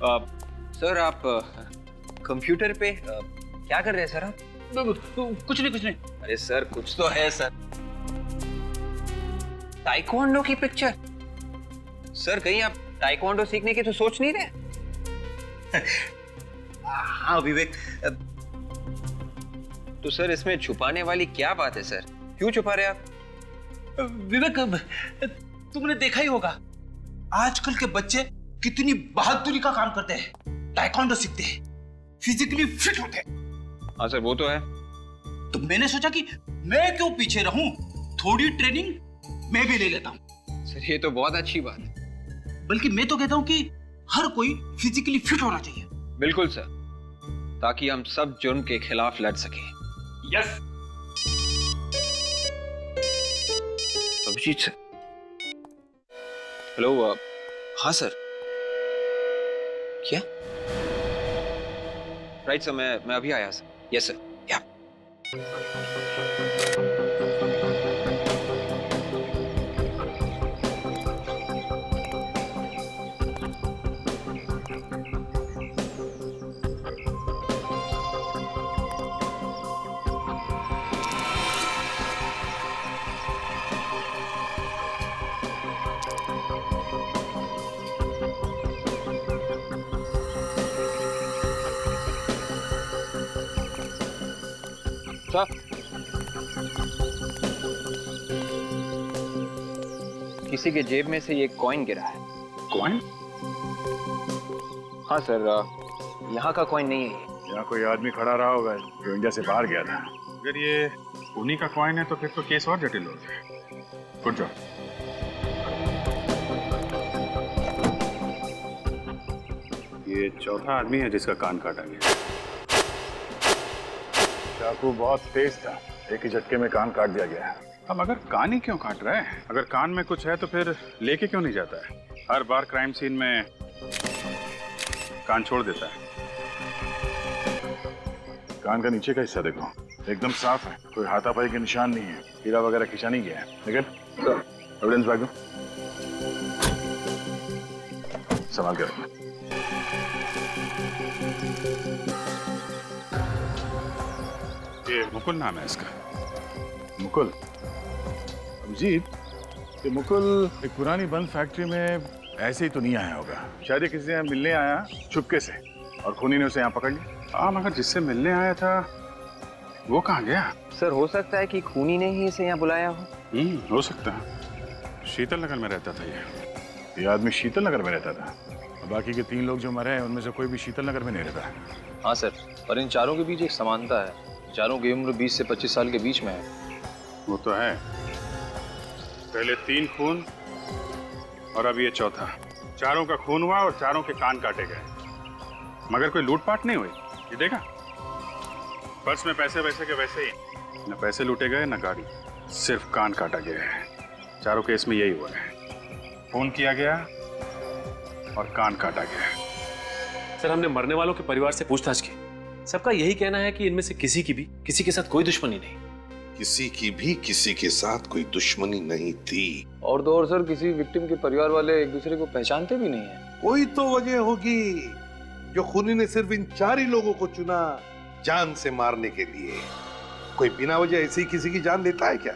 Sir आप computer पे क्या कर रहे हैं सर आप? कुछ नहीं। अरे सर कुछ तो है सर। ताइक्वांडो की पिक्चर? सर कहीं आप ताइक्वांडो सीखने की तो सोच नहीं रहे? हाँ विवेक, तो सर इसमें छुपाने वाली क्या बात है सर? क्यों छुपा रहे आप? विवेक, तुमने देखा ही होगा आजकल के बच्चे कितनी बहादुरी का काम करते हैं, ताइक्वांडो सीखते हैं, फिजिकली फिट होते हैं। हाँ सर वो तो है। तो मैंने सोचा कि मैं क्यों पीछे रहूं, थोड़ी ट्रेनिंग मैं भी ले लेता हूं। सर ये तो बहुत अच्छी बात है। बल्कि मैं तो कहता हूं कि हर कोई फिजिकली फिट होना चाहिए। बिल्कुल सर, ताकि हम सब जुर्म के खिलाफ लड़ सके। यस। अभिजीत सर। हेलो। हाँ सर। क्या? राइट सर, मैं अभी आया सर। Yes sir. या सर, किसी के जेब में से ये कॉइन गिरा है। कॉइन? हाँ सर, यहाँ का कॉइन नहीं है ये। यहाँ कोई आदमी खड़ा रहा होगा जो इंडिया से बाहर गया था। अगर ये उन्हीं का कॉइन है तो फिर तो केस और जटिल हो जाए। Good job. ये चौथा आदमी है जिसका कान काटा गया। चाकू बहुत तेज था, एक ही झटके में कान काट दिया गया। अब अगर कान ही क्यों काट रहा है? अगर कान में कुछ है तो फिर लेके क्यों नहीं जाता है? हर बार क्राइम सीन में कान छोड़ देता है। कान का नीचे का हिस्सा देखो, एकदम साफ है, कोई हाथापाई के निशान नहीं है, हीरा वगैरह खींचा नहीं गया है। लेकिन एविडेंस बैग दो, संभाल के रखना। ये मुकुल नाम है इसका। मुकुल? अभिजीत, ये मुकुल एक पुरानी बंद फैक्ट्री में ऐसे ही तो नहीं आया होगा। शायद ये किसी से मिलने आया छुपके से और खूनी ने उसे यहाँ पकड़ लिया। हाँ, मगर जिससे मिलने आया था वो कहाँ गया? सर हो सकता है कि खूनी ने ही इसे यहाँ बुलाया हो। हो सकता है। शीतल नगर में रहता था ये आदमी शीतल नगर में रहता था। बाकी के 3 लोग जो मरे हैं उनमें से कोई भी शीतल नगर में नहीं रहता। हाँ सर, पर इन चारों के बीच एक समानता है। चारों की उम्र 20 से 25 साल के बीच में है। वो तो है, पहले 3 खून और अब ये चौथा। चारों का खून हुआ और चारों के कान काटे गए, मगर कोई लूटपाट नहीं हुई। ये देखा, पर्स में पैसे वैसे के वैसे ही, न पैसे लूटे गए न गाड़ी, सिर्फ कान काटा गया है। चारों केस में यही हुआ है, खून किया गया और कान काटा गया। सर हमने मरने वालों के परिवार से पूछताछ की, सबका यही कहना है कि इनमें से किसी की भी किसी के साथ कोई दुश्मनी नहीं। किसी की भी किसी के साथ कोई दुश्मनी नहीं थी। और तो और सर, किसी विक्टिम के परिवार वाले एक दूसरे को पहचानते भी नहीं है। कोई तो वजह होगी जो खूनी ने सिर्फ इन 4 ही लोगों को चुना जान से मारने के लिए। कोई बिना वजह ऐसे ही किसी की जान लेता है क्या?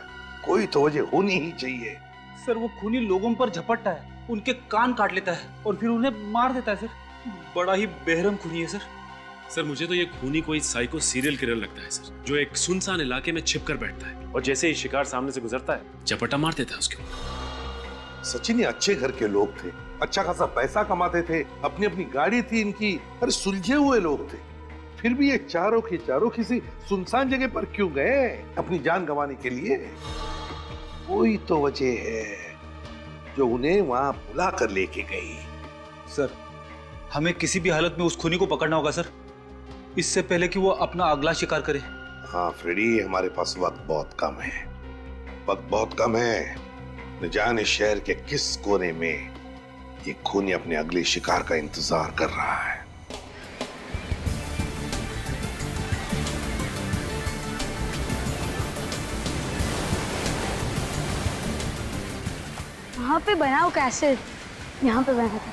कोई तो वजह होनी ही चाहिए। सर वो खूनी लोगों पर झपटता है, उनके कान काट लेता है और फिर उन्हें मार देता है। सर बड़ा ही बेरहम खूनी है सर। सर मुझे तो ये खूनी कोई साइको सीरियल किलर लगता है सर, जो एक सुनसान इलाके में छिप कर बैठता है और जैसे ही शिकार सामने से गुजरता है झपटा मार देता है उसके ऊपर। सचिन ये अच्छे घर के लोग थे, अच्छा खासा पैसा कमाते थे, अपनी अपनी गाड़ी थी इनकी, अरे सुलझे हुए लोग थे। फिर भी ये चारों के चारों किसी सुनसान जगह पर क्यों गए अपनी जान गंवाने के लिए? कोई तो वजह है जो उन्हें वहां बुला कर लेके गई। सर हमें किसी भी हालत में उस खूनी को पकड़ना होगा सर, इससे पहले कि वो अपना अगला शिकार करे। हाँ फ्रेडी, हमारे पास वक्त बहुत कम है, वक्त बहुत कम है। न जाने शहर के किस कोने में ये खूनी अपने अगले शिकार का इंतजार कर रहा है। वहाँ पे बना हो कैसे? यहाँ पे बना था।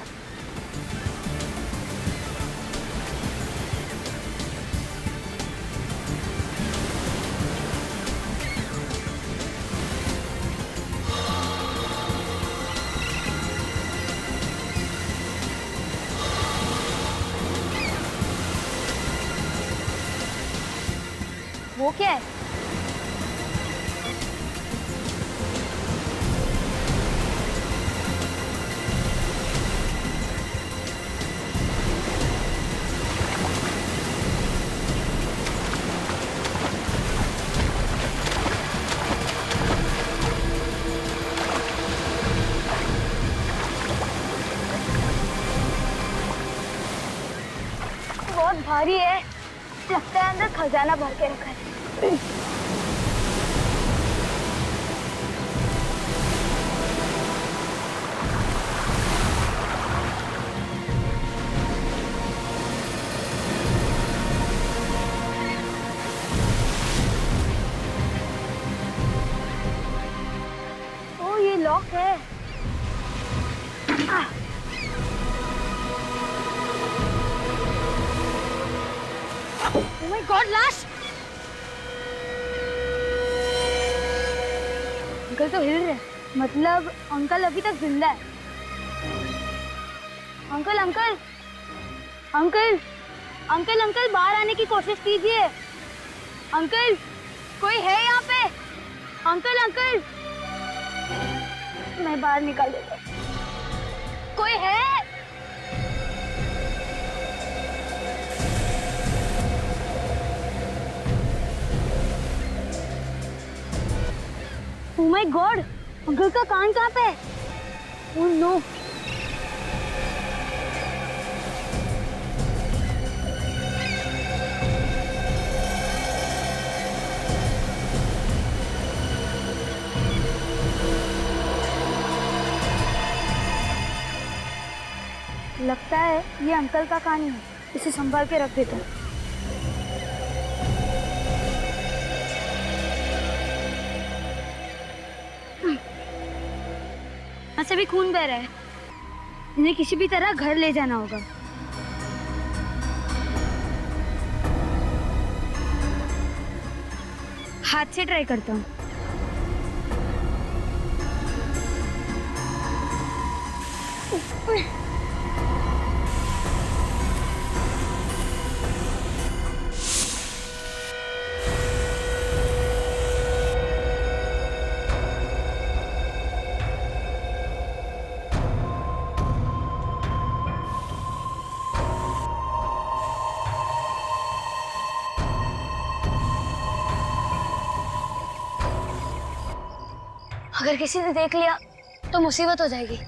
वो क्या है? बहुत भारी है, लगता है अंदर खजाना भर के रखा है। ओ, ये लॉक है। Oh my God, लाश! अंकल तो हिल रहे हैं, मतलब अंकल अभी तक जिंदा है। Uncle uncle uncle uncle uncle बाहर आने की कोशिश कीजिए। अंकल, कोई है यहाँ पे? अंकल अंकल, मैं बाहर निकाल देता हूँ। कोई है? Oh my God! अंकल का कान कहाँ पे है? Oh no! लगता है ये अंकल का कान ही है। इसे संभाल के रख देता हूँ। से भी खून बह रहा है। इन्हें किसी भी तरह घर ले जाना होगा। हाथ से ट्राई करता हूँ। अगर किसी ने देख लिया तो मुसीबत हो जाएगी।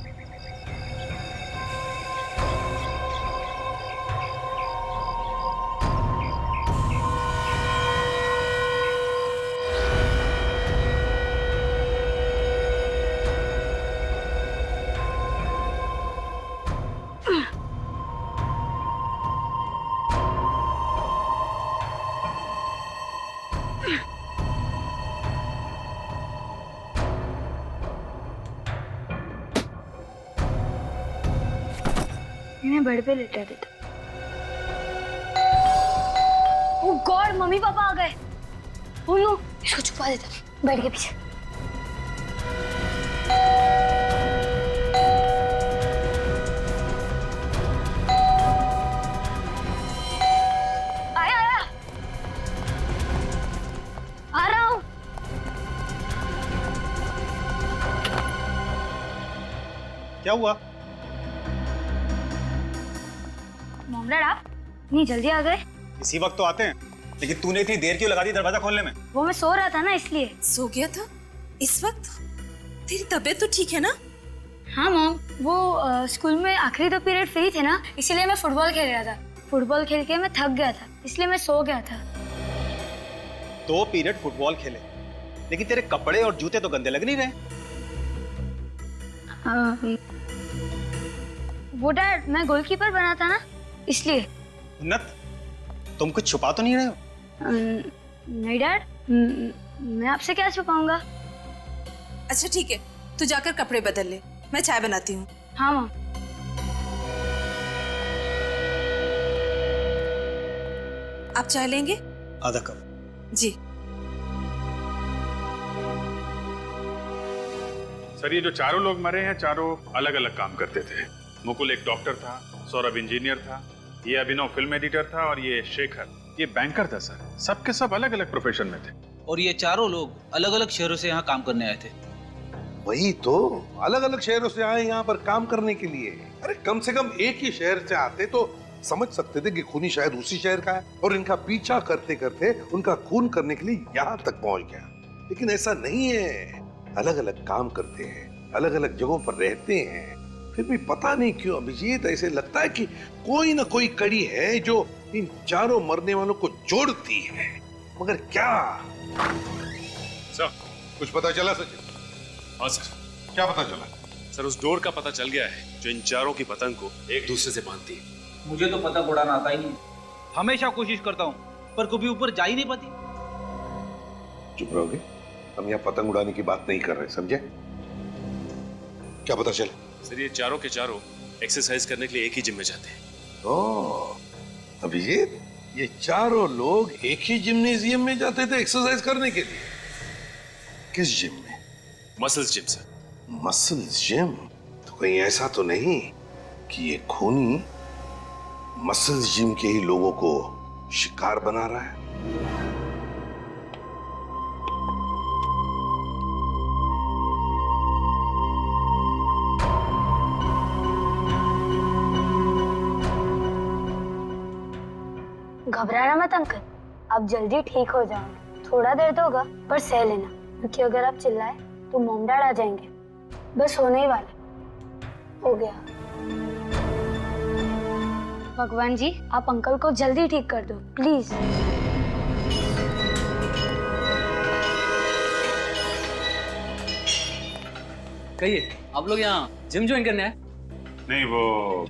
इन्हें बेड पे लेटा देता। ओह गॉड, मम्मी पापा आ गए। ओह नो, इसको छुपा देता बेड के पीछे। आया आया, आ रहा हूँ। क्या हुआ? डैड, आप इतनी जल्दी आ गए? इसी वक्त तो आते हैं, लेकिन तूने इतनी देर क्यों लगा दी दरवाजा खोलने में? वो मैं सो रहा था ना, इसलिए। सो गया था इस वक्त? तेरी तबीयत तो ठीक है ना? हाँ मॉम, वो स्कूल में आखिरी 2 पीरियड फ्री थे ना, इसीलिए मैं फुटबॉल खेल रहा था। फुटबॉल खेल के मैं थक गया था, इसलिए मैं सो गया था। 2 पीरियड फुटबॉल खेले, लेकिन तेरे कपड़े और जूते तो गंदे लग नहीं रहे। वो डैड, मैं गोलकीपर बना था ना, इसलिए। उन्नत, तुम कुछ छुपा तो नहीं रहे हो? नहीं डैड, मैं आपसे क्या छुपाऊंगा। अच्छा ठीक है, तू जाकर कपड़े बदल ले, मैं चाय बनाती हूँ। हाँ माँ। आप चाय लेंगे? आधा कप। जी। सर, ये जो चारों लोग मरे हैं, चारों अलग अलग काम करते थे। मुकुल एक डॉक्टर था, सौरभ इंजीनियर था, ये अभिनव फिल्म एडिटर था और ये शेखर ये बैंकर था सर, सबके सब अलग अलग प्रोफेशन में थे। और ये चारों लोग अलग अलग शहरों से यहाँ काम करने आए थे। वही तो, अलग अलग शहरों से आए यहाँ पर काम करने के लिए। अरे कम से कम एक ही शहर से आते तो समझ सकते थे कि खूनी शायद उसी शहर का है, और इनका पीछा करते करते उनका खून करने के लिए यहाँ तक पहुंच गया। लेकिन ऐसा नहीं है, अलग अलग काम करते हैं, अलग अलग जगहों पर रहते हैं, फिर भी पता नहीं क्यों अभिजीत ऐसे लगता है कि कोई ना कोई कड़ी है जो इन चारों मरने वालों को जोड़ती है। मगर क्या? सर कुछ पता चला सचिन? हाँ सर, क्या पता चला? सर उस डोर का पता चल गया है जो इन चारों की पतंग को एक दूसरे से बांधती है। मुझे तो पतंग उड़ाना आता ही नहीं, हमेशा कोशिश करता हूँ पर कभी ऊपर जा ही नहीं पाती। चुप रहोगे? हम यहाँ पतंग उड़ाने की बात नहीं कर रहे, समझे? क्या पता चला? सर ये चारों के चारों एक्सरसाइज करने के लिए एक ही जिम में जाते हैं। ओह अभिजीत, ये चारों लोग एक ही जिम्नेजियम में जाते थे एक्सरसाइज करने के लिए? किस जिम में? Muscles gym sir. Muscles gym? तो कहीं ऐसा तो नहीं कि ये खूनी मसल्स जिम के ही लोगों को शिकार बना रहा है? घबराना मत अंकल, आप जल्दी ठीक हो जाओगे। थोड़ा देर तो होगा पर सह लेना, क्योंकि अगर आप चिल्लाए तो मॉम डैड आ जाएंगे। बस होने ही वाला हो गया। भगवान जी, आप अंकल को जल्दी ठीक कर दो प्लीज। कहिए, आप लोग यहाँ जिम ज्वाइन करने आए? नहीं, वो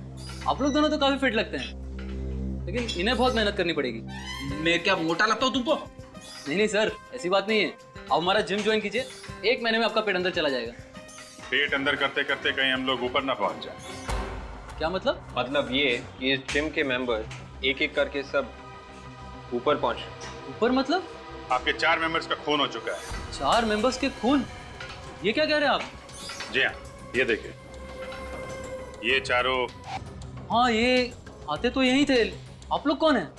आप लोग दोनों तो काफी फिट लगते हैं, लेकिन इन्हें बहुत मेहनत करनी पड़ेगी। मैं क्या मोटा लगता हूँ तुमको? नहीं सर, ऐसी बात नहीं है। आप हमारा जिम ज्वाइन कीजिए, 1 महीने में आपका पेट अंदर चला जाएगा। पेट अंदर करते करते कहीं हम लोग ऊपर ना पहुंच जाए। क्या मतलब? मतलब ये कि इस जिम के मेंबर एक एक करके सब ऊपर पहुंच। ऊपर मतलब? आपके 4 मेंबर्स का खून हो चुका है। 4 मेंबर्स के खून? ये क्या कह रहे हैं आप? जी हाँ, ये देखिए, ये चारों हाँ, ये आते तो यहीं थे। आप लोग कौन है?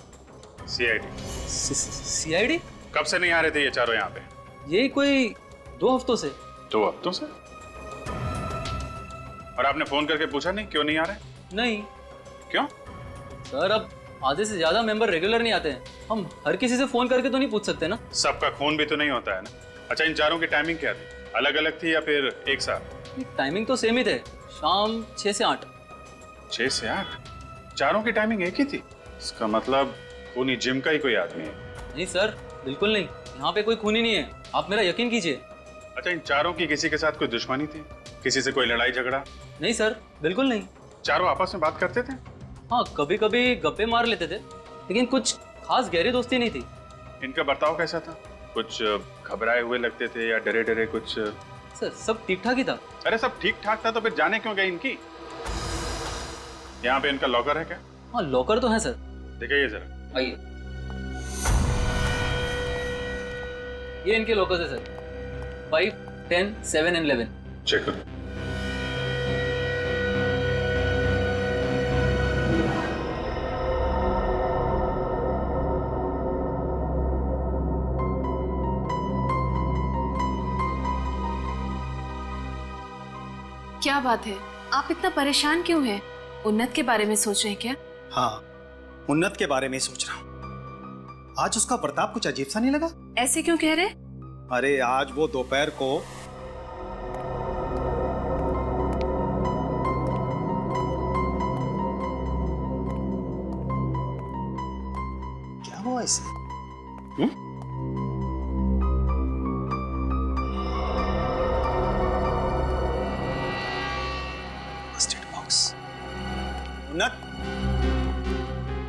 सीआईडी। सीआईडी? कब से नहीं आ रहे थे ये चारों यहाँ पे? ये कोई 2 हफ्तों से। 2 हफ्तों से? और आपने फोन करके पूछा नहीं क्यों नहीं आ रहे? नहीं। क्यों? सर अब आधे से ज्यादा मेंबर रेगुलर नहीं आते हैं, हम हर किसी से फोन करके तो नहीं पूछ सकते ना। सबका खून भी तो नहीं होता है ना। अच्छा, इन चारों की टाइमिंग क्या थी? अलग अलग थी या फिर एक साथ? टाइमिंग तो सेम ही थे, शाम 6 से 8। 6 से 8? चारों की टाइमिंग एक ही थी? इसका मतलब खूनी जिम का ही कोई आदमी है। नहीं सर, बिल्कुल नहीं, यहाँ पे कोई खूनी नहीं है, आप मेरा यकीन कीजिए। अच्छा, इन चारों की किसी के साथ कोई दुश्मनी थी? किसी से कोई लड़ाई झगड़ा? नहीं सर, बिल्कुल नहीं। चारों आपस में बात करते थे? हाँ, कभी कभी गप्पे मार लेते थे, लेकिन कुछ खास गहरी दोस्ती नहीं थी। इनका बर्ताव कैसा था? कुछ घबराए हुए लगते थे या डरे डरे कुछ? सर सब ठीक ठाक ही था। अरे सब ठीक ठाक था तो फिर जाने क्यों गए इनकी? यहाँ पे इनका लॉकर है क्या? हाँ, लॉकर तो है सर। दिखाइए जरा। आइए, ये इनके लॉकर है सर, 5, 10, 7 and 11। चेक करो। क्या बात है, आप इतना परेशान क्यों हैं? उन्नत के बारे में सोच रहे हैं क्या? हाँ, उन्नत के बारे में सोच रहा हूँ। आज उसका बर्ताव कुछ अजीब सा नहीं लगा? ऐसे क्यों कह रहे? अरे आज वो दोपहर को क्या हुआ इसे? First aid box. उन्नत,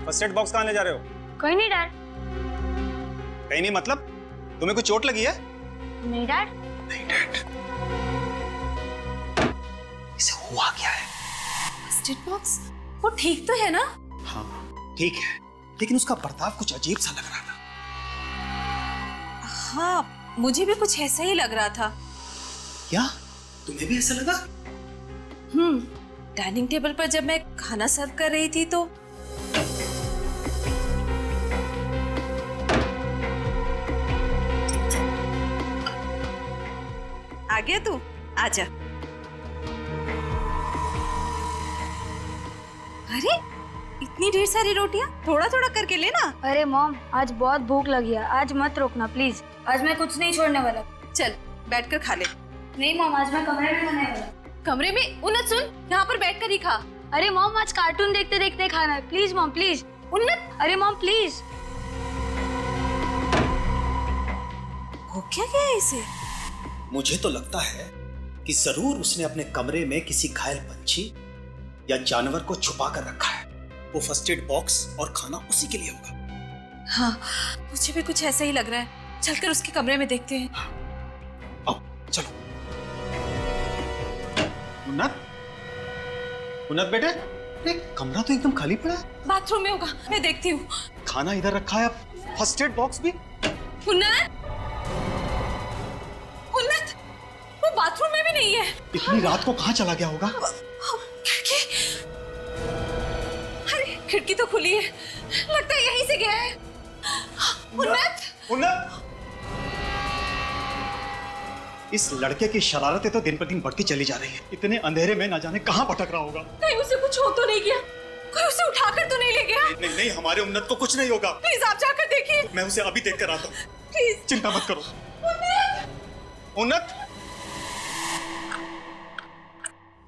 फर्स्ट एड बॉक्स कहाँ ले जा रहे हो? कोई नहीं डैड। कहीं नहीं मतलब? तुम्हें कोई चोट लगी है? नहीं डैड। नहीं डैड। इसे हुआ क्या है? First aid box? वो ठीक तो है ना? हाँ ठीक है, लेकिन उसका बर्ताव कुछ अजीब सा लग रहा था। हाँ, मुझे भी कुछ ऐसा ही लग रहा था। क्या तुम्हें भी ऐसा लगा? डाइनिंग टेबल पर जब मैं खाना सर्व कर रही थी तो गया तू? आजा। अरे इतनी ढेर सारी रोटियां थोड़ा थोड़ा करके लेना। अरे मॉम, आज बहुत भूख लगी है, आज मत रोकना प्लीज। आज मैं कुछ नहीं छोड़ने वाला। चल बैठकर खा ले। नहीं मॉम, आज मैं कमरे में खाने वाला। कमरे में? उन्नत सुन, यहाँ पर बैठकर ही खा। अरे मॉम, आज कार्टून देखते देखते खाना है, प्लीज मॉम प्लीज। उन्नत! अरे मॉम प्लीज। हो क्या गया है इसे? मुझे तो लगता है कि जरूर उसने अपने कमरे में किसी घायल पंछी या जानवर को छुपा कर रखा है। वो फर्स्ट एड बॉक्स और खाना उसी के लिए होगा। हाँ, मुझे भी कुछ ऐसा ही लग रहा है। चलकर उसके कमरे में देखते हैं। आओ चलो। उन्नत, उन्नत बेटे, देख कमरा तो एकदम खाली पड़ा है। बाथरूम में होगा, मैं देखती हूँ। खाना इधर रखा है, फर्स्ट एड बॉक्स भी। उन्नत! उन्नत! वो बाथरूम में भी नहीं है। इतनी रात को कहाँ चला गया होगा? खिड़की, अरे खिड़की तो खुली है, लगता है यहीं से गया है। उन्नत! उन्नत! इस लड़के की शरारतें तो दिन पर दिन बढ़ती चली जा रही है। इतने अंधेरे में ना जाने कहाँ भटक रहा होगा। कहीं उसे कुछ हो तो नहीं गया? कोई उसे उठाकर तो नहीं ले गया? नहीं नहीं, हमारे उन्नत को कुछ नहीं होगा। प्लीज आप जाकर देखिए। मैं उसे अभी देख कर आता हूँ। प्लीज। चिंता मत करो। उन्नत!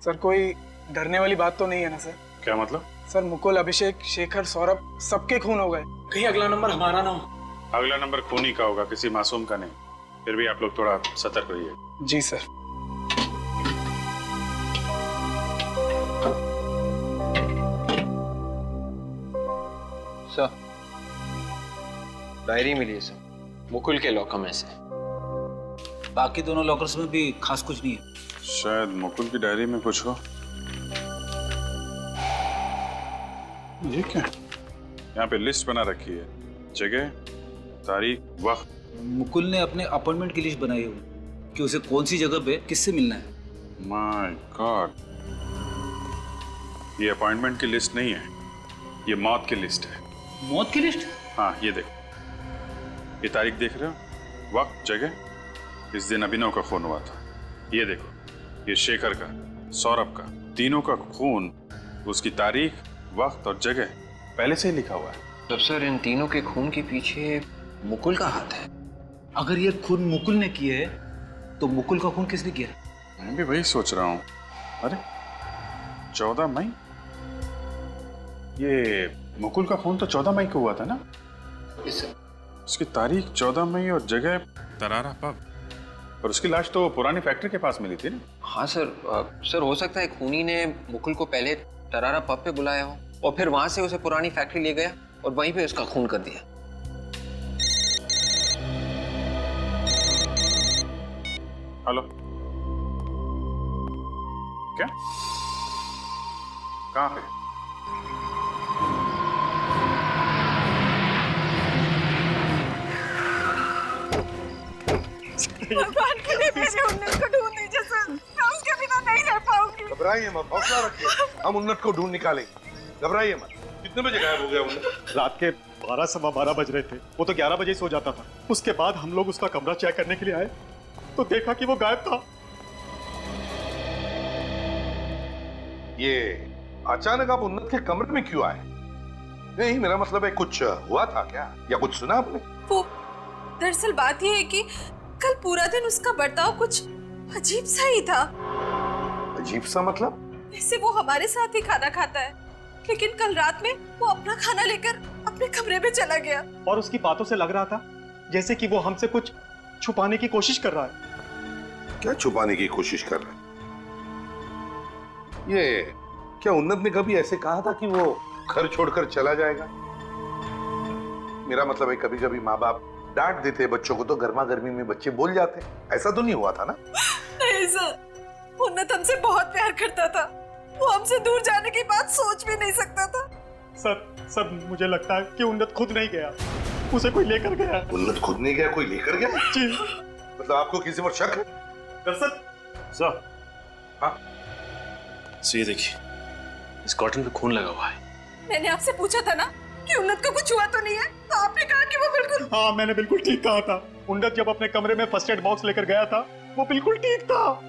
सर कोई डरने वाली बात तो नहीं है ना सर? क्या मतलब? सर मुकुल, अभिषेक, शेखर, सौरभ सबके खून हो गए। कहीं अगला नंबर हमारा ना हो। अगला नंबर खूनी का होगा, किसी मासूम का नहीं। फिर भी आप लोग थोड़ा सतर्क रहिए। जी सर। सर, डायरी मिली है सर, मुकुल के लॉकर में से। बाकी दोनों लॉकर्स में भी खास कुछ नहीं है। शायद मुकुल की डायरी में कुछ हो। ये क्या? यहाँ पे लिस्ट बना रखी है, जगह, तारीख, वक्त। मुकुल ने अपने अपॉइंटमेंट की लिस्ट बनाई हुई कि उसे कौन सी जगह पे किससे मिलना है। माय गॉड, ये अपॉइंटमेंट की लिस्ट नहीं है, ये मौत की लिस्ट है। मौत की लिस्ट? हाँ, ये देखो, ये तारीख देख रहे हो, वक्त, जगह। इस दिन अभिनव का खून हुआ था। ये देखो, ये शेखर का, सौरभ का, तीनों का खून, उसकी तारीख, वक्त और जगह पहले से ही लिखा हुआ है। तब सर इन तीनों के खून के पीछे मुकुल का हाथ है। अगर ये खून मुकुल ने किए है तो मुकुल का खून किसने किया? मैं भी वही सोच रहा हूँ। अरे 14 मई, ये मुकुल का खून तो 14 मई को हुआ था ना? उसकी तारीख 14 मई और जगह तरारा पब, और उसकी लाश तो पुरानी फैक्ट्री के पास मिली थी ना? हाँ सर, सर हो सकता है खूनी ने मुकुल को पहले तरारा पब पे बुलाया हो और फिर वहां से उसे पुरानी फैक्ट्री ले गया और वहीं पे उसका खून कर दिया। हेलो, क्या? कहाँ पे? भगवान के लिए मेरे उन्नत को ढूंढ दीजिए सर, मैं उसके बिना नहीं रह पाऊंगी। घबराइए मत, हौसला रखिए, हम उन्नत को ढूंढ निकालेंगे। घबराइए मत। कितने बजे गायब हो गया उन्नत? रात के 12 सवा 12 बज रहे थे। वो तो 11 बजे सो जाता था। उसके बाद हम लोग उसका कमरा चेक करने के लिए आए तो देखा कि वो गायब था। ये अचानक आप उन्नत के कमरे में क्यों आए? नहीं, मेरा मतलब है कुछ हुआ था क्या, या कुछ सुना आपने? वो दरअसल बात ये है कि कल पूरा दिन उसका बर्ताव कुछ अजीब सा ही था। अजीब सा मतलब? वैसे वो हमारे साथ ही खाना खाता है, लेकिन कल रात में वो अपना खाना लेकर अपने कमरे में चला गया। और उसकी बातों से लग रहा था जैसे कि वो हमसे कुछ छुपाने की कोशिश कर रहा है। क्या छुपाने की कोशिश कर रहे हैं? ये क्या उन्नत ने कभी ऐसे कहा था कि वो घर छोड़कर चला जाएगा? मेरा मतलब है कभी कभी माँ बाप डांट देते बच्चों को तो गर्मा गर्मी में बच्चे बोल जाते, ऐसा तो नहीं हुआ था ना? नहीं सर, उन्नत हमसे बहुत प्यार करता था, वो हमसे दूर जाने की बात सोच भी नहीं सकता था। सर मुझे लगता है कि उन्नत खुद नहीं गया, उसे कोई लेकर गया। उन्नत खुद नहीं गया, कोई लेकर गया? जी। मतलब आपको किसी पर शक है? सर, हाँ, ये देखिए, इस कॉटन पे खून लगा हुआ है। मैंने आपसे पूछा था ना कि उन्नत को कुछ हुआ तो नहीं है? तो आपने कहा कि वो बिल्कुल। हाँ, मैंने बिल्कुल ठीक कहा था। उन्नत जब अपने कमरे में फर्स्ट एड बॉक्स लेकर गया था, वो बिल्कुल ठीक था।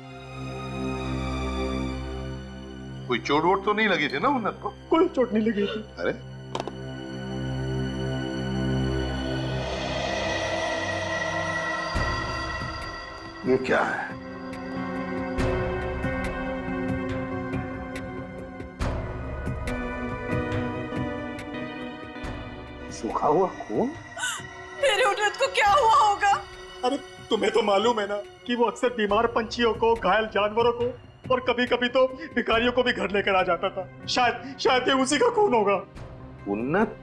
कोई चोट वोट तो नहीं लगी थी ना उन्नत को? कोई चोट नहीं लगी थी। अरे ये क्या है? सूखा हुआ खून? मेरे उन्नत को क्या हुआ होगा? अरे तुम्हें तो मालूम है ना कि वो अक्सर बीमार पंछियों को, घायल जानवरों को और कभी कभी तो भिखारियों को भी घर लेकर आ जाता था। शायद ये उसी का खून होगा। उन्नत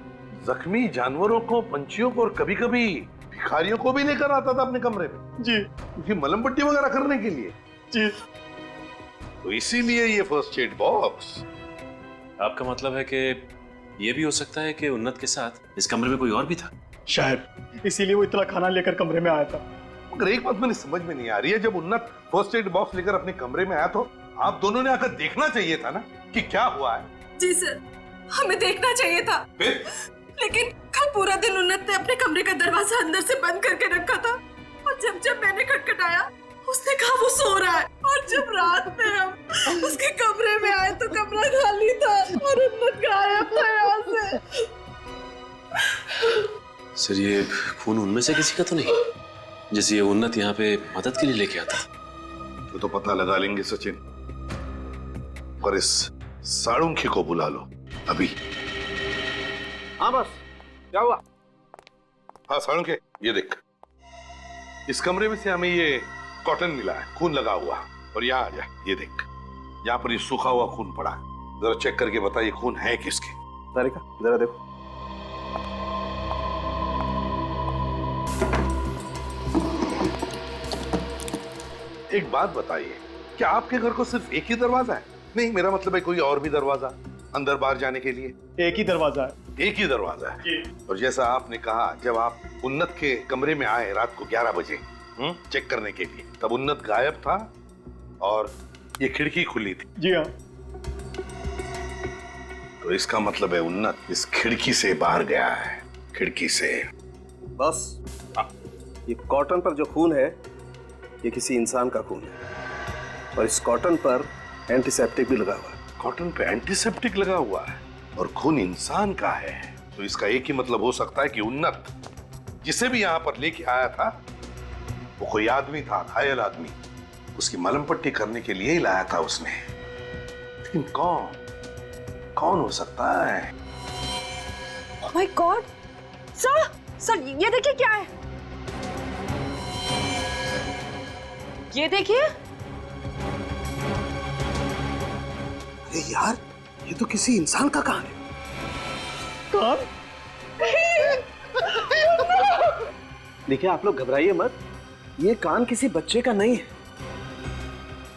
जख्मी जानवरों को, पंछियों को और कभी कभी भिखारियों को भी लेकर आता था अपने कमरे में? जी। क्योंकि मलम पट्टी वगैरह करने के लिए? जी। तो इसीलिए ये फर्स्ट एड बॉक्स। आपका मतलब है कि ये भी हो सकता है कि उन्नत के साथ इस कमरे में कोई और भी था? शायद इसीलिए वो इतना खाना लेकर कमरे में आया था। मगर एक बात मेरी समझ में नहीं आ रही है, जब उन्नत फर्स्ट एड बॉक्स लेकर अपने कमरे में आया तो आप दोनों ने आकर देखना चाहिए था ना कि क्या हुआ है। जी सर, हमें देखना चाहिए था। फिर? लेकिन कल पूरा दिन उन्नत ने अपने कमरे का दरवाजा अंदर से बंद करके रखा था और जब मैंने खटखटाया उसने कहा वो सो रहा है। और जब रात में हम उसके कमरे में आए तो कमरा खाली था और उन्नत गायब था यहाँ से। सर ये खून उनमें से किसी का तो नहीं, जैसे ये उन्नत यहाँ पे मदद के लिए लेके आता? तो पता लगा लेंगे सचिन, पर इस साड़ुंखे को बुला लो अभी। हाँ बस, क्या हुआ? हाँ साड़ुंखे, ये देख, इस कमरे में से हमें ये कॉटन मिला है, खून लगा हुआ। और यहाँ आ जा, ये देख, यहाँ पर ये सूखा हुआ खून पड़ा है। जरा चेक करके बता ये खून है किसके? तारिका जरा देखो। एक बात बताइए, क्या आपके घर को सिर्फ एक ही दरवाजा है? नहीं, मेरा मतलब है कोई और भी दरवाजा अंदर बाहर जाने के लिए? एक ही दरवाजा है। एक ही दरवाजा है। और जैसा आपने कहा, जब आप उन्नत के कमरे में आए रात को 11 बजे चेक करने के लिए, तब उन्नत गायब था और ये खिड़की खुली थी। जी हाँ। तो इसका मतलब है उन्नत इस खिड़की से बाहर गया है, खिड़की से। बस ये कॉटन पर जो खून है ये किसी इंसान का खून है और इस कॉटन पर एंटीसेप्टिक भी लगा हुआ है। कॉटन पे एंटीसेप्टिक लगा हुआ है और खून इंसान का है, तो इसका एक ही मतलब हो सकता है कि उन्नत जिसे भी यहाँ पर लेके आया था वो कोई आदमी था, घायल आदमी। उसकी मलम पट्टी करने के लिए ही लाया था उसने। लेकिन कौन हो सकता है? Oh my God! सर ये देखिए क्या है। ये देखिए। अरे यार, ये तो किसी इंसान का कान है। कान? देखिए आप लोग घबराइए मत, ये कान किसी बच्चे का नहीं है।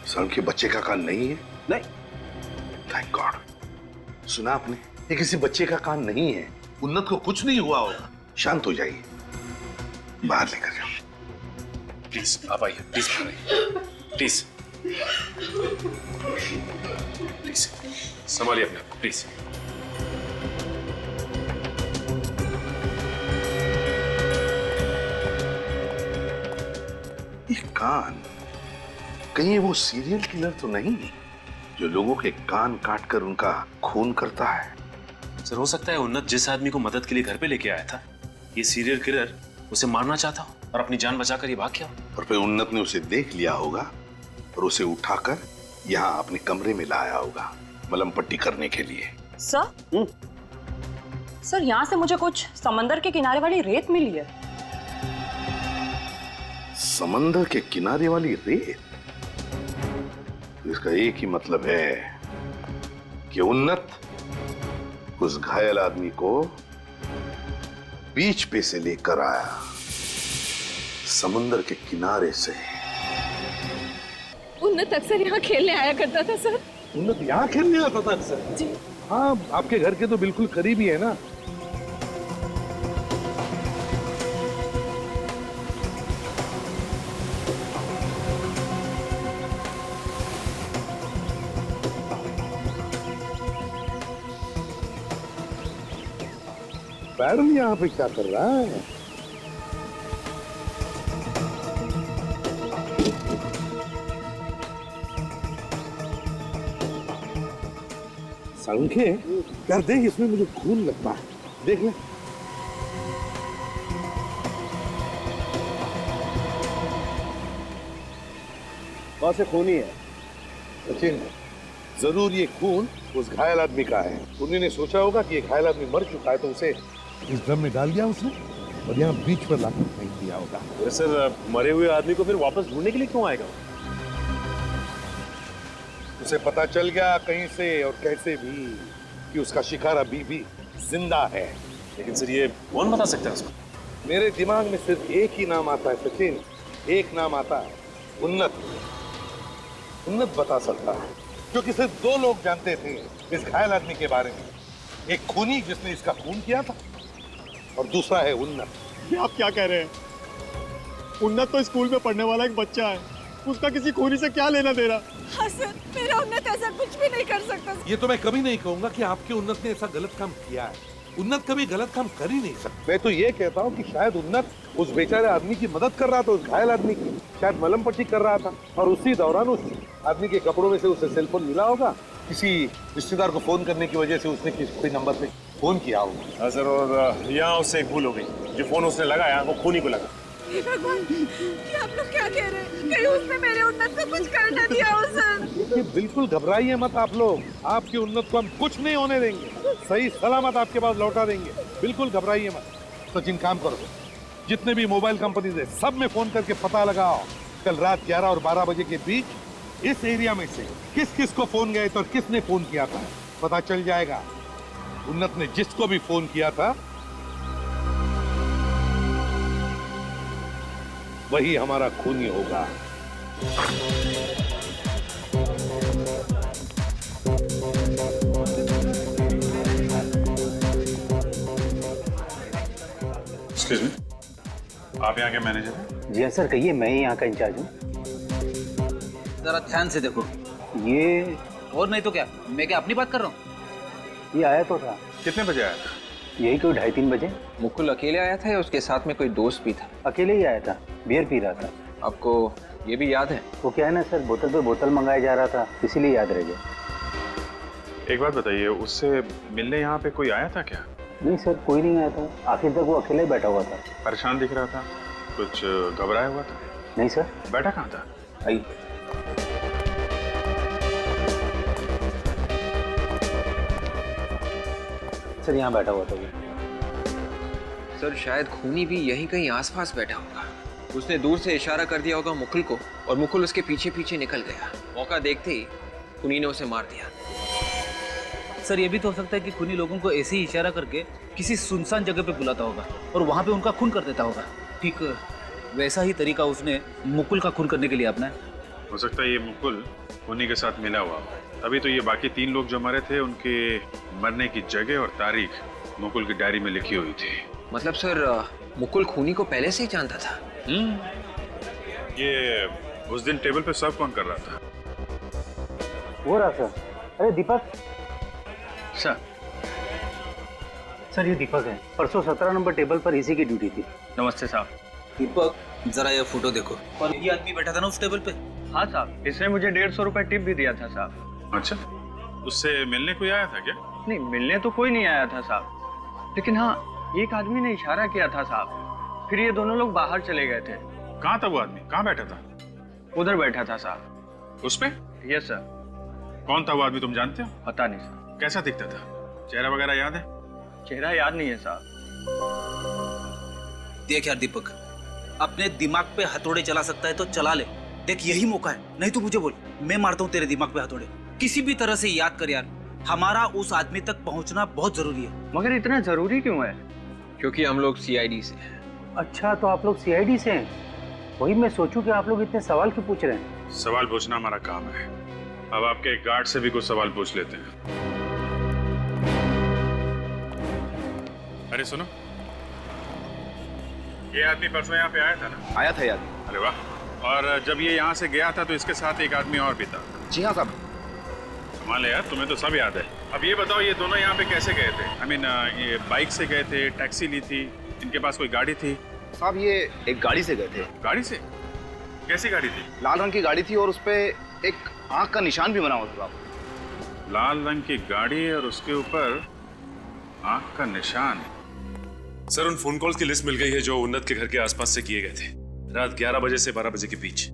सर के बच्चे का कान नहीं है? नहीं। Thank God. सुना आपने, ये किसी बच्चे का कान नहीं है। उन्नत को कुछ नहीं हुआ होगा। शांत हो जाइए, बाहर लेकर जाओ। प्लीज आप आइए, प्लीज बाहर आइए, प्लीज प्लीज संभालिए अपने आप को, प्लीज। ये कान, कहीं वो सीरियल किलर तो नहीं जो लोगों के कान काटकर उनका खून करता है? सर हो सकता है उन्नत जिस आदमी को मदद के लिए घर पे लेके आया था, ये सीरियल किलर उसे मारना चाहता हो और अपनी जान बचाकर ये भाग गया हो। और फिर उन्नत ने उसे देख लिया होगा और उसे उठाकर यहाँ अपने कमरे में लाया होगा मलम पट्टी करने के लिए। सर यहाँ से मुझे कुछ समंदर के किनारे वाली रेत मिली है। समंदर के किनारे वाली रेत? इसका एक ही मतलब है कि उन्नत उस घायल आदमी को बीच पे से लेकर आया, समुद्र के किनारे से। उन्नत अक्सर यहाँ खेलने आया करता था सर। उन्नत यहाँ खेलने आता था अक्सर? जी हाँ, आपके घर के तो बिल्कुल करीब ही है ना। पैरल यहाँ पे क्या कर रहा है? संख्य यार देख, इसमें मुझे खून लगता है, देख ले। वहां से खून ही है। सचिन, जरूर ये खून उस घायल आदमी का है। उन्हीं ने सोचा होगा कि ये घायल आदमी मर चुका है, तो उसे इस ड्रम में डाल दिया उसने और यहाँ बीच पर लाकर फेंक दिया होगा। अरे सर, मरे हुए आदमी को फिर वापस ढूंढने के लिए क्यों आएगा? उसे पता चल गया कहीं से और कैसे भी कि उसका शिकार अभी भी जिंदा है। लेकिन सर, ये कौन बता सकता है उसको? मेरे दिमाग में सिर्फ एक ही नाम आता है सचिन, एक नाम आता है, उन्नत। उन्नत बता सकता है, क्योंकि सिर्फ दो लोग जानते थे इस घायल आदमी के बारे में। एक खूनी जिसने इसका खून किया था और दूसरा है उन्नत। ये आप क्या कह रहे हैं? उन्नत तो स्कूल में पढ़ने वाला एक बच्चा है, उसका किसी खूनी से क्या लेना देना? हाँ सर, मेरा उन्नत ऐसा कुछ भी नहीं कर सकता। ये तो मैं कभी नहीं कहूंगा कि आपके उन्नत ने ऐसा गलत काम किया है। उन्नत कभी गलत काम कर ही नहीं सकता। मैं तो ये कहता हूँ कि शायद उन्नत उस बेचारे आदमी की मदद कर रहा था, उस घायल आदमी की। शायद मलम पट्टी कर रहा था और उसी दौरान उस आदमी के कपड़ों में से उसे सेलफोन मिला होगा। किसी रिश्तेदार को फोन करने की वजह से उसने कोई नंबर पे फोन किया होगा। हाँ सर, और यहाँ उससे एक भूल हो गई। जो फोन उसने लगाया वो खूनी को लगा। हे भगवान, ये आप लोग क्या कह रहे हैं? कहीं उसने मेरे उन्नत को कुछ कर न दिया हो सर। देखिए, बिल्कुल घबराइए मत आप लोग। आपके उन्नत को हम कुछ नहीं होने देंगे, सही सलामत आपके पास लौटा देंगे। बिल्कुल घबराइए मत। सचिन, काम करो, जितने भी मोबाइल कंपनीज है सब में फोन करके पता लगाओ कल रात 11 और 12 बजे के बीच इस एरिया में से किस किस को फोन गए थे और किसने फोन किया था। पता चल जाएगा उन्नत ने जिसको भी फोन किया था वही हमारा खूनी होगा। एक्सक्यूज मी, आप यहाँ के मैनेजर हैं? जी हाँ सर, कहिए, मैं ही यहाँ का इंचार्ज हूँ। जरा ध्यान से देखो। ये और नहीं तो क्या, मैं क्या अपनी बात कर रहा हूँ? ये आया तो था। कितने बजे आया था? यही कोई 2:30-3 बजे। मुकुल अकेले आया था या उसके साथ में कोई दोस्त भी था? अकेले ही आया था, बियर पी रहा था। आपको ये भी याद है? वो क्या है ना सर, बोतल पे बोतल मंगाया जा रहा था, इसीलिए याद रह गया। एक बात बताइए, उससे मिलने यहाँ पे कोई आया था क्या? नहीं सर, कोई नहीं आया था। आखिर तक वो अकेले ही बैठा हुआ था। परेशान दिख रहा था, कुछ घबराया हुआ था? नहीं सर। बैठा कहाँ था? आई सर, यहाँ बैठा हुआ था वो। सर, शायद खूनी भी यहीं कहीं आसपास बैठा होगा। उसने दूर से इशारा कर दिया होगा मुकुल को और मुकुल उसके पीछे पीछे निकल गया। मौका देखते ही खूनी ने उसे मार दिया। सर, ये भी तो हो सकता है कि खूनी लोगों को ऐसे ही इशारा करके किसी सुनसान जगह पे बुलाता होगा और वहाँ पे उनका खून कर देता होगा। ठीक वैसा ही तरीका उसने मुकुल का खून करने के लिए अपनाया। हो सकता है ये मुकुल खूनी के साथ मिला हुआ। तभी तो ये बाकी 3 लोग जो मरे थे उनके मरने की जगह और तारीख मुकुल की डायरी में लिखी हुई थी। मतलब सर, मुकुल खूनी को पहले से ही जानता था? ये उस दिन टेबल पे सर्व कौन कर रहा था? वो रहा सर। अरे दीपक सर, ये दीपक है। परसों 17 नंबर टेबल पर इसी की ड्यूटी थी। नमस्ते साहब। दीपक, जरा ये फोटो देखो। और ये आदमी बैठा था ना उस टेबल पे? हाँ साहब, इसने मुझे 150 रुपए टिप भी दिया था साहब। अच्छा, उससे मिलने कोई आया था क्या? नहीं, मिलने तो कोई नहीं आया था साहब, लेकिन हाँ, एक आदमी ने इशारा किया था साहब। फिर ये दोनों लोग बाहर चले गए थे। कहाँ था वो आदमी? कहाँ बैठा था? उधर बैठा था साहब। उस पे? Yes sir. कौन था वो आदमी, तुम जानते हो? पता नहीं सर। कैसा दिखता था? चेहरा वगैरह याद है? चेहरा याद नहीं है साहब। देख यार दीपक, अपने दिमाग पे हथौड़े चला सकता है तो चला ले। देख, यही मौका है, नहीं तो मुझे बोल, मैं मारता हूँ तेरे दिमाग पे हथौड़े। किसी भी तरह से याद कर यार, हमारा उस आदमी तक पहुंचना बहुत जरूरी है। मगर इतना जरूरी क्यों है? क्योंकि हम लोग CID से हैं। अच्छा, तो आप लोग CID से हैं? वही मैं सोचूं कि आप लोग इतने सवाल क्यों पूछ रहे हैं। सवाल पूछना हमारा काम है। अब आपके गार्ड से भी कुछ सवाल पूछ लेते हैं। अरे सुनो, ये आदमी परसों यहाँ पे आया था ना? आया था यार। अरे वाह। और जब ये यहाँ से गया था तो इसके साथ एक आदमी और भी था? जी हाँ साहब। कमाल है यार, तुम्हें तो सब याद है। अब ये बताओ, ये दोनों यहाँ पे कैसे गए थे? I mean, ये बाइक से गए थे, टैक्सी ली थी, इनके पास कोई गाड़ी थी? साहब ये एक गाड़ी से गए थे। गाड़ी से? कैसी गाड़ी थी? लाल रंग की गाड़ी थी और उस पे एक आंख का निशान भी बना हुआ था साहब। लाल रंग की गाड़ी और उसके ऊपर आंख का निशान। सर उन फोन कॉल्स की लिस्ट मिल गई है जो उन्नत के घर के आसपास से किए गए थे रात 11 बजे से 12 बजे के बीच।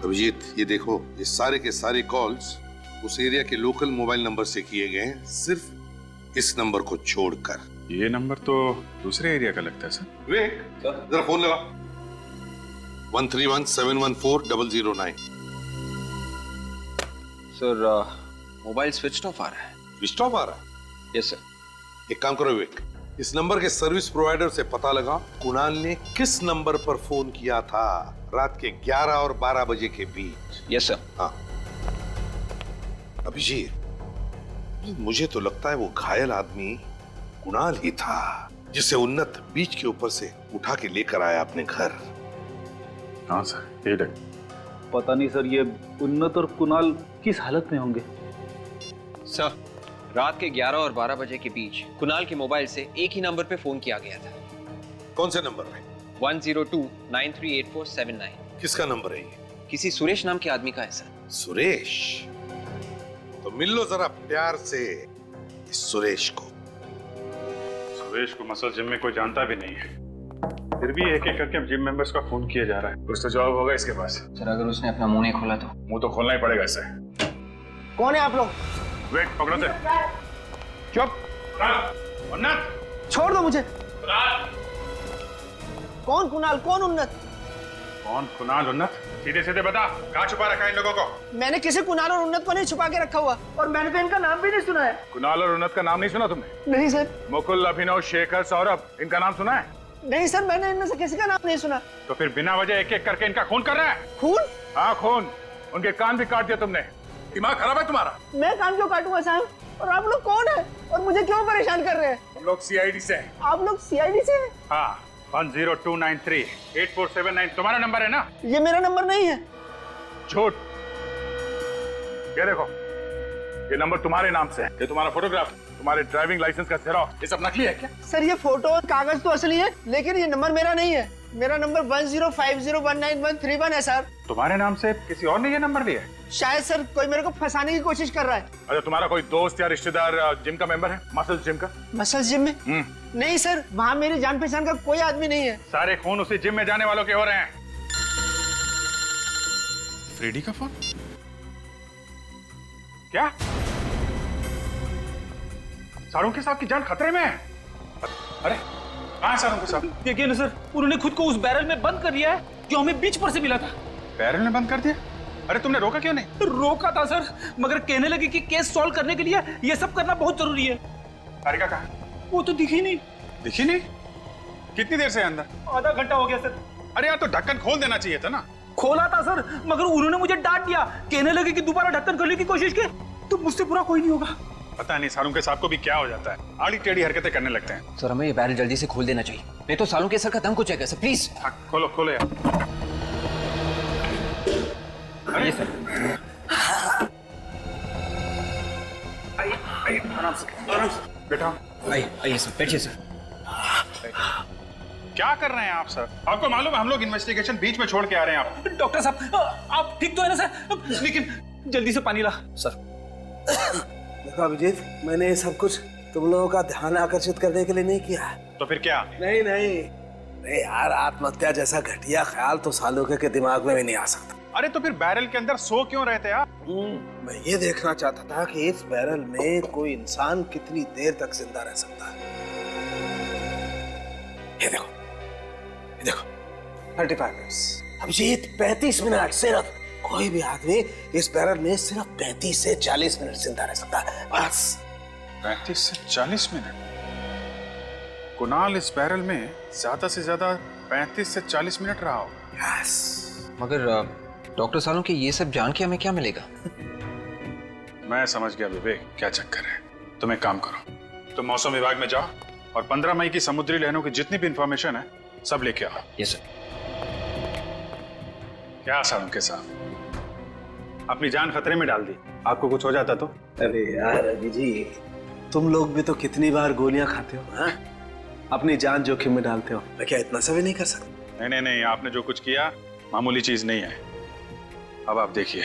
अभिजीत, ये देखो, ये सारे के सारे कॉल्स उस एरिया के लोकल मोबाइल नंबर से किए गए हैं, सिर्फ इस नंबर को छोड़कर। ये नंबर तो दूसरे एरिया का लगता है सर। विवेक, जरा फोन लगा। 13171140009। सर मोबाइल स्विच ऑफ आ रहा है। स्विच ऑफ आ रहा है? Yes sir. एक काम करो विवेक, इस नंबर के सर्विस प्रोवाइडर से पता लगा कुणाल ने किस नंबर पर फोन किया था रात के 11 और 12 बजे के बीच। Yes sir. हाँ अभिजीत, मुझे तो लगता है वो घायल आदमी कुणाल ही था जिसे उन्नत बीच के ऊपर से उठा के लेकर आया अपने घर। हाँ सर, ये लग। पता नहीं सर, ये उन्नत और कुणाल किस हालत में होंगे? सर रात के 11 और 12 बजे के बीच कुणाल के मोबाइल से एक ही नंबर पे फोन किया गया था। कौन से नंबर पे? 102938479। किसका नंबर है ये? किसी सुरेश नाम के आदमी का है सर। सुरेश? तो मिल लो जरा प्यार से इस सुरेश को। सुरेश को मसल जिम में कोई जानता भी नहीं है, फिर भी एक एक करके जिम मेंबर्स का फोन किया जा रहा है। कुछ तो जवाब होगा इसके पास। सर अगर उसने अपना मुंह नहीं खोला तो? मुंह तो खोलना ही पड़ेगा इसे। कौन है आप लोग? वेट, पकड़ो से। चुप। उन्नत, छोड़ दो मुझे। कौन कुणाल, कौन उन्नत? कौन कुणाल उन्नत? सीधे सीधे बता, कहाँ छुपा रखा है इन लोगों को? मैंने किसी कुणाल और उन्नत को नहीं छुपा के रखा हुआ, और मैंने तो इनका नाम भी नहीं सुना है। कुणाल और उन्नत का नाम नहीं सुना तुमने? नहीं सर। मुकुल, अभिनव, शेखर, सौरभ, इनका नाम सुना है? नहीं सर, मैंने इनमें से किसी का नाम नहीं सुना। तो फिर बिना वजह एक एक करके इनका खून कर रहा है? खून? हाँ खून। उनके कान भी काट दिया तुमने। दिमाग खराब है तुम्हारा? मैं कान क्यों काटूंगा साहब? और आप लोग कौन है और मुझे क्यों परेशान कर रहे हैं? हम लोग सीआईडी से हैं। आप लोग सीआईडी से हैं? हाँ, 102938479 तुम्हारा नंबर है ना? ये मेरा नंबर नहीं है। झूठ। ये देखो, ये नंबर तुम्हारे नाम से है। ये तुम्हारा फोटोग्राफ, तुम्हारे ड्राइविंग लाइसेंस का जेरॉक्स, ये सब नकली है क्या? सर ये फोटो और कागज तो असली है, लेकिन ये नंबर मेरा नहीं है। मेरा नंबर 1050191131 है सर। तुम्हारे नाम से किसी और ने ये नंबर लिया है? शायद सर कोई मेरे को फंसाने की कोशिश कर रहा है। अच्छा, तुम्हारा कोई दोस्त या रिश्तेदार जिम का मेंबर है? मसल्स जिम का? मसल्स जिम में? नहीं सर, वहाँ मेरी जान पहचान का कोई आदमी नहीं है। सारे खून उसी जिम में जाने वालों के हो रहे हैं। फ्रेडी का फोन? क्या? सारुंके साहब की जान खतरे में है? अरे कहाँ है सारुंके साहब? देखिए ना सर, उन्होंने खुद को उस बैरल में बंद कर दिया है जो हमें बीच पर से मिला था। बैरल में बंद कर दिया? अरे तुमने रोका क्यों नहीं? रोका था सर, मगर कहने लगे कि केस सॉल्व करने के लिए ये सब करना बहुत जरूरी है। तारिका कहाँ? वो तो दिखी नहीं। दिखी नहीं? कितनी देर से अंदर? आधा घंटा हो गया सर। अरे यार, तो ढक्कन खोल देना चाहिए था ना। खोला था सर, मगर उन्होंने मुझे डांट दिया। कहने लगे कि दोबारा ढक्कन खोलने की कोशिश की तो मुझसे बुरा कोई नहीं होगा। पता नहीं सारुंके साहब को भी क्या हो जाता है, आड़ी टेढ़ी हरकतें करने लगते हैं। सर हमें ये बैरल जल्दी से खोल देना चाहिए, नहीं तो सारुंके सर का दम कुछ जाएगा सर, प्लीज। हाँ, खोलो खोलो यार। अरे सर आराम से बैठा। आइए सर, बैठिए सर। क्या कर रहे हैं आप सर? आपको मालूम है हम लोग इन्वेस्टिगेशन बीच में छोड़ के आ रहे हैं। आप डॉक्टर साहब, आप ठीक तो है ना सर? लेकिन जल्दी से पानी ला सर। देखो अभिजीत, मैंने ये सब कुछ तुम लोगों का ध्यान आकर्षित करने के लिए नहीं किया। तो फिर क्या? नहीं यार, आत्महत्या जैसा घटिया ख्याल तो सालुके के दिमाग में भी नहीं आ सकता। अरे तो फिर बैरल के अंदर सो क्यों रहे थे आप? मैं ये देखना चाहता था कि इस बैरल में कोई इंसान कितनी देर तक जिंदा रह सकता है। ये देखो 35 मिनट्स। अभिजीत 35 मिनट सिर्फ। कोई भी आदमी इस बैरल में सिर्फ 35 से 40 मिनट जिंदा रह सकता है, बस। 35 से 40 मिनट? कुणाल इस बैरल में ज्यादा से ज्यादा 35 से 40 मिनट रहा हो। यस। मगर डॉक्टर सालुंके ये सब जान के हमें क्या मिलेगा? मैं समझ गया विवेक, क्या चक्कर है। तुम एक काम करो, तुम मौसम विभाग में जाओ और 15 मई की समुद्री लहरों की जितनी भी इंफॉर्मेशन है सब लेके आओ। Yes sir. क्या सालुंके साहब, अपनी जान खतरे में डाल दी। आपको कुछ हो जाता तो? अरे यार अभी जी, तुम लोग भी तो कितनी बार गोलियां खाते हो, हाँ? अपनी जान जोखिम में डालते हो। मैं क्या इतना सा भी नहीं कर सकता? नहीं नहीं नहीं, आपने जो कुछ किया मामूली चीज नहीं है। अब आप देखिए,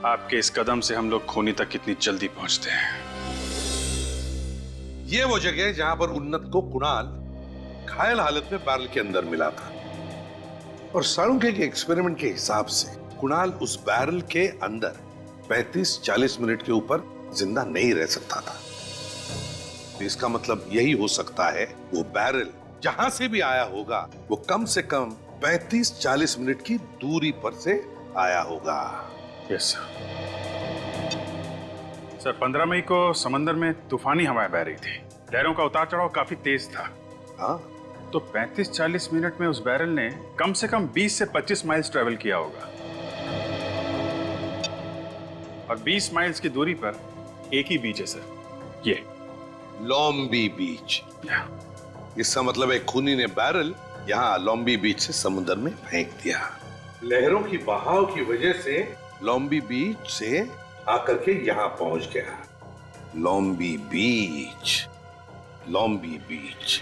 आपके इस कदम से हम लोग खूनी तक कितनी जल्दी पहुंचते हैं। ये वो जगह है जहां पर उन्नत को कुणाल घायल हालत में बैरल के अंदर मिला था, और साळुंखे के एक्सपेरिमेंट के हिसाब से कुणाल उस बैरल के अंदर 35-40 मिनट के ऊपर जिंदा नहीं रह सकता था। तो इसका मतलब यही हो सकता है, वो बैरल जहां से भी आया होगा वो कम से कम 35-40 मिनट की दूरी पर से आया होगा। Yes sir. 15 मई को समंदर में तूफानी हवाएं बह रही थी, लहरों का उतार चढ़ाव काफी तेज था। हाँ, तो 35-40 मिनट में उस बैरल ने कम से कम 20 से 25 माइल्स ट्रेवल किया होगा, और 20 माइल्स की दूरी पर एक ही बीच है सर, ये लॉम्बी बीच। इसका मतलब है खूनी ने बैरल यहाँ लॉम्बी बीच से समुद्र में फेंक दिया। लहरों की बहाव की वजह से लॉम्बी बीच से आकर के यहाँ पहुंच गया। लॉम्बी बीच, लॉम्बी बीच।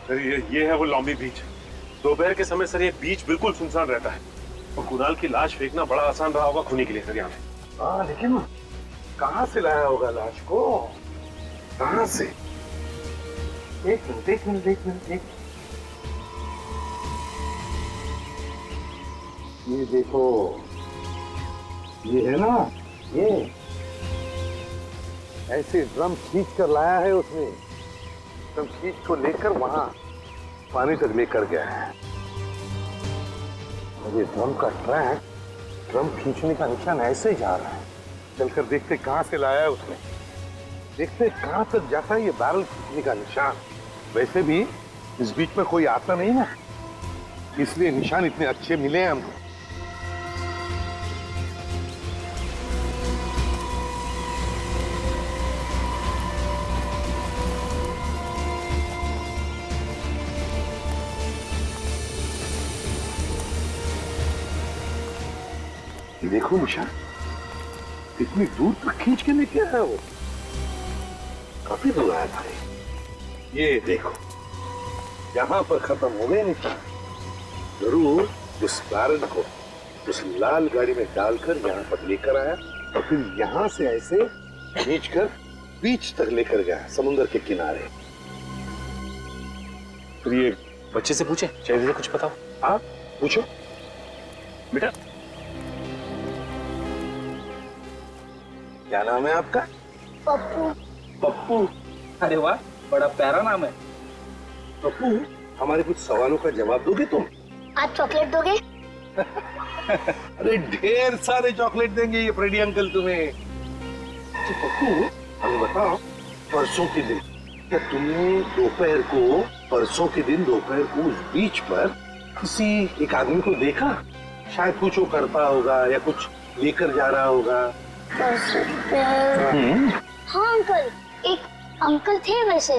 सर ये है वो लॉम्बी बीच। दोपहर के समय सर ये बीच बिल्कुल सुनसान रहता है, और कुणाल की लाश फेंकना बड़ा आसान रहा होगा खूनी के लिए सर यहाँ पे। हाँ, लेकिन कहाँ से लाया होगा लाश को? कहाँ से? एक मिनट। ये देखो, ये है ना, ये ऐसे ड्रम खींच कर लाया है उसने। ड्रम खींच को लेकर वहां पानी तक लेकर गया है। और ये ड्रम का ट्रैक, ड्रम खींचने का निशान ऐसे ही जा रहा है। चलकर देखते कहां से लाया है उसने, देखते कहां तक जाता है ये बैरल खींचने का निशान। वैसे भी इस बीच में कोई आता नहीं ना, इसलिए निशान इतने अच्छे मिले हैं हमको। देखो निशान, इतनी दूर तक खींच के लेके आया वो, काफी दूर आया था। ये देखो, यहाँ पर खत्म हो गए निशान। जरूर उस बैरल को उस लाल गाड़ी में डालकर यहाँ पर लेकर आया, और फिर यहाँ से ऐसे खींचकर बीच तक लेकर गया, समुद्र के किनारे। फिर ये बच्चे से पूछे, चाहिए कुछ बताओ। हाँ पूछो बेटा। क्या नाम है आपका? पप्पू। पप्पू? अरे वाह, बड़ा प्यारा नाम है। पप्पू, हमारे कुछ सवालों का जवाब दोगे तुम? आज चॉकलेट दोगे? अरे ढेर सारे चॉकलेट देंगे ये फ्रेडी अंकल तुम्हें। तो पप्पू, हमें बताओ, परसों के दिन क्या तुमने परसों के दिन दोपहर को उस बीच पर किसी एक आदमी को देखा? शायद कुछ वो करता होगा या कुछ लेकर जा रहा होगा। हाँ अंकल, एक अंकल थे वैसे।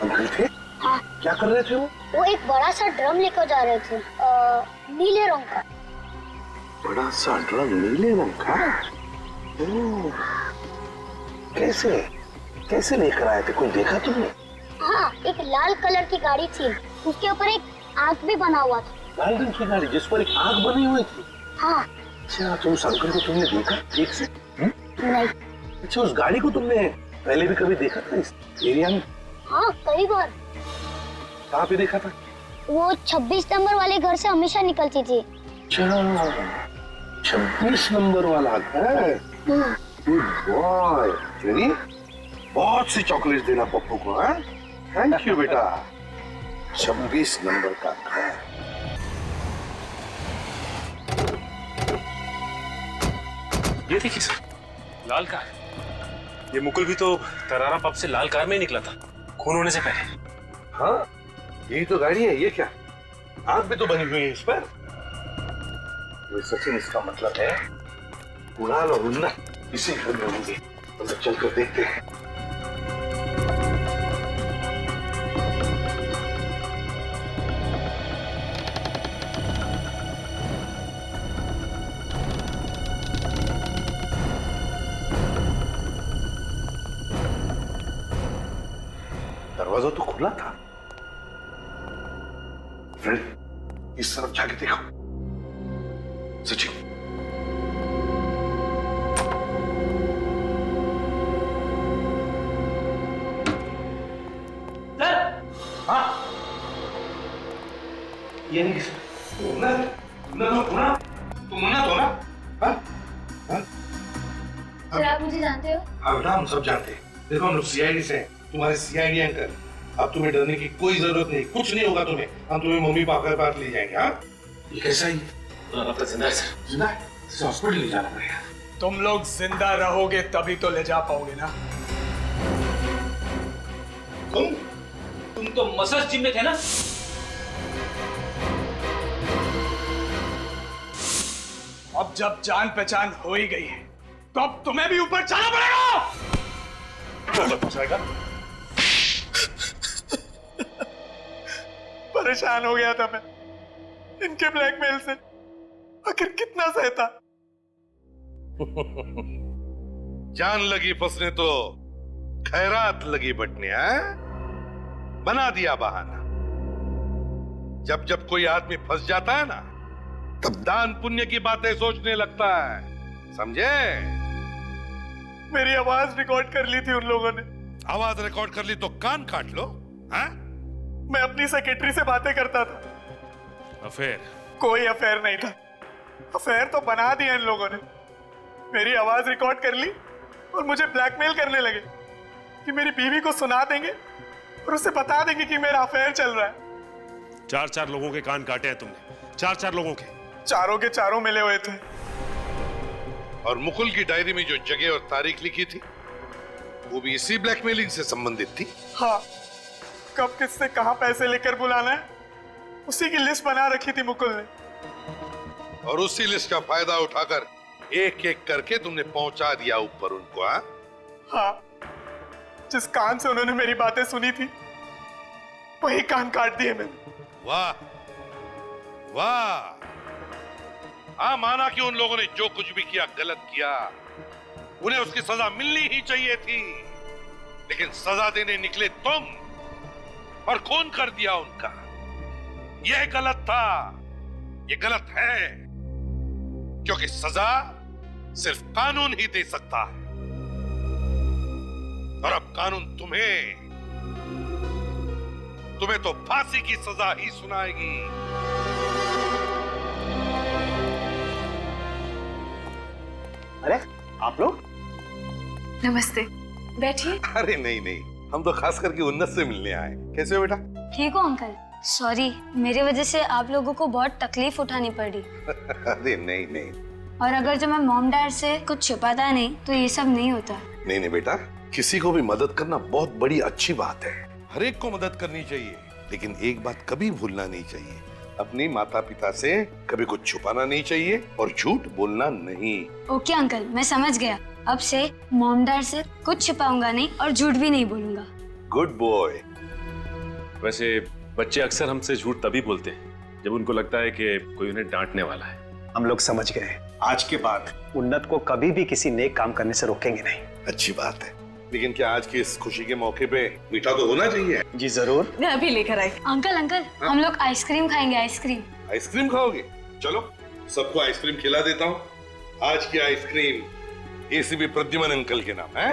अंकल थे? हाँ। क्या कर रहे थे वो? वो एक बड़ा सा ड्रम लेकर जा रहे थे, नीले रंग का। बड़ा सा ड्रम नीले रंग का? ओह, कैसे लेकर आए थे? कोई देखा तुमने? हाँ, एक लाल कलर की गाड़ी थी, उसके ऊपर एक आग भी बना हुआ था। लाल रंग की गाड़ी जिस पर एक आग बनी हुई थी? हाँ। अच्छा, तो उस अंकल को तुमने देखा ठीक से? नहीं। अच्छा, उस गाड़ी को तुमने पहले भी कभी देखा था इस एरिया में? हाँ, कई बार। कहाँ पे देखा था? वो 26 नंबर वाले घर से हमेशा निकलती थी। अच्छा, 26 नंबर वाला घर। Good boy. चलिए, बहुत सी चॉकलेट देना पप्पू को। हाँ, थैंक यू बेटा। 26 नंबर का घर। ये देखिए सर, लाल कार। ये मुकुल भी तो तरारा पब से लाल कार में ही निकला था, खून होने से पहले। हाँ, यही तो गाड़ी है। ये क्या, आग भी तो बनी हुई है इस पर। ये सचिन, इसका मतलब है कुणाल और उन्नत इसी घर में होंगे। अंदर चलकर देखते हैं। फ्रेंड, इस तरफ जाके देखो। सचिन, ये नहीं तुम मुन्नत हो ना? सर आप मुझे जानते हो? हाँ बेटा, हम सब जानते हैं। देखो हम लोग सीआईडी से हैं, तुम्हारे सीआईडी अंकल। अब तुम्हें डरने की कोई जरूरत नहीं, कुछ नहीं होगा तुम्हें। हम तुम्हें मम्मी पापा के पास ले जाएंगे। हाँ, ये कैसा ही अब तक जिंदा है सर। जिंदा है? हॉस्पिटल ले जाना पड़ेगा। तुम लोग जिंदा रहोगे तभी तो ले जा पाओगे ना। तुम तो मसाज जिम में थे ना? अब जब जान पहचान हो ही गई है तो अब तुम्हें भी ऊपर जाना पड़ेगा। पहुंचाएगा? परेशान हो गया था मैं इनके ब्लैकमेल से, आखिर कितना सहता। जान लगी फंसने तो खैरात लगी बटने। बना दिया बहाना। जब जब कोई आदमी फंस जाता है ना, तब दान पुण्य की बातें सोचने लगता है, समझे? मेरी आवाज रिकॉर्ड कर ली थी उन लोगों ने। आवाज रिकॉर्ड कर ली तो कान काट लो। हाँ? मैं अपनी सेक्रेटरी से बातें करता था। अफेयर? कोई अफेयर नहीं था। अफेयर तो बना दिया इन लोगों ने। मेरी आवाज रिकॉर्ड कर ली और मुझे ब्लैकमेल करने लगे कि मेरी बीवी को सुना देंगे और उसे बता देंगे कि मेरा अफेयर चल रहा है। 4 लोगों के कान काटे हैं तुमने। 4 लोगों के। चारों के चारों मिले हुए थे। और मुकुल की डायरी में जो जगह और तारीख लिखी थी, वो भी इसी ब्लैकमेलिंग से संबंधित थी। हाँ, कब किससे कहां पैसे लेकर बुलाना है, उसी की लिस्ट बना रखी थी मुकुल ने। और उसी लिस्ट का फायदा उठाकर एक एक करके तुमने पहुंचा दिया ऊपर उनको। हाँ, जिस कान से उन्होंने मेरी बातें सुनी थी वही कान काट दिए मैंने। वाह वाह। हाँ, माना कि उन लोगों ने जो कुछ भी किया गलत किया, उन्हें उसकी सजा मिलनी ही चाहिए थी, लेकिन सजा देने निकले तुम और खून कर दिया उनका। यह गलत था, यह गलत है, क्योंकि सजा सिर्फ कानून ही दे सकता है। और अब कानून तुम्हें तो फांसी की सजा ही सुनाएगी। अरे आप लोग? नमस्ते, बैठिए। अरे नहीं नहीं, हम तो खास करके उन्नत से मिलने आए। कैसे हो बेटा? ठीक हो अंकल? सॉरी, मेरे वजह से आप लोगों को बहुत तकलीफ उठानी पड़ी। अरे नहीं नहीं। और अगर जो मैं मॉम डैड से कुछ छिपाता नहीं तो ये सब नहीं होता। नहीं नहीं बेटा, किसी को भी मदद करना बहुत बड़ी अच्छी बात है। हर एक को मदद करनी चाहिए, लेकिन एक बात कभी भूलना नहीं चाहिए, अपने माता पिता से कभी कुछ छुपाना नहीं चाहिए और झूठ बोलना नहीं। ओके अंकल, मैं समझ गया। अब से मॉम डैड से कुछ छिपाऊंगा नहीं और झूठ भी नहीं बोलूंगा। Good boy. वैसे बच्चे अक्सर हमसे झूठ तभी बोलते हैं जब उनको लगता है कि कोई उन्हें डांटने वाला है। हम लोग समझ गए। आज के बाद उन्नत को कभी भी किसी नेक काम करने से रोकेंगे नहीं। अच्छी बात है, लेकिन क्या आज की इस खुशी के मौके पे मीठा तो होना चाहिए? जी जरूर। मैं अभी लेकर आई। अंकल अंकल, हम लोग आइसक्रीम खाएंगे। आइसक्रीम? आइसक्रीम खाओगे? चलो सबको आइसक्रीम खिला देता हूँ। आज की आइसक्रीम एसीपी प्रद्युमन अंकल के नाम है।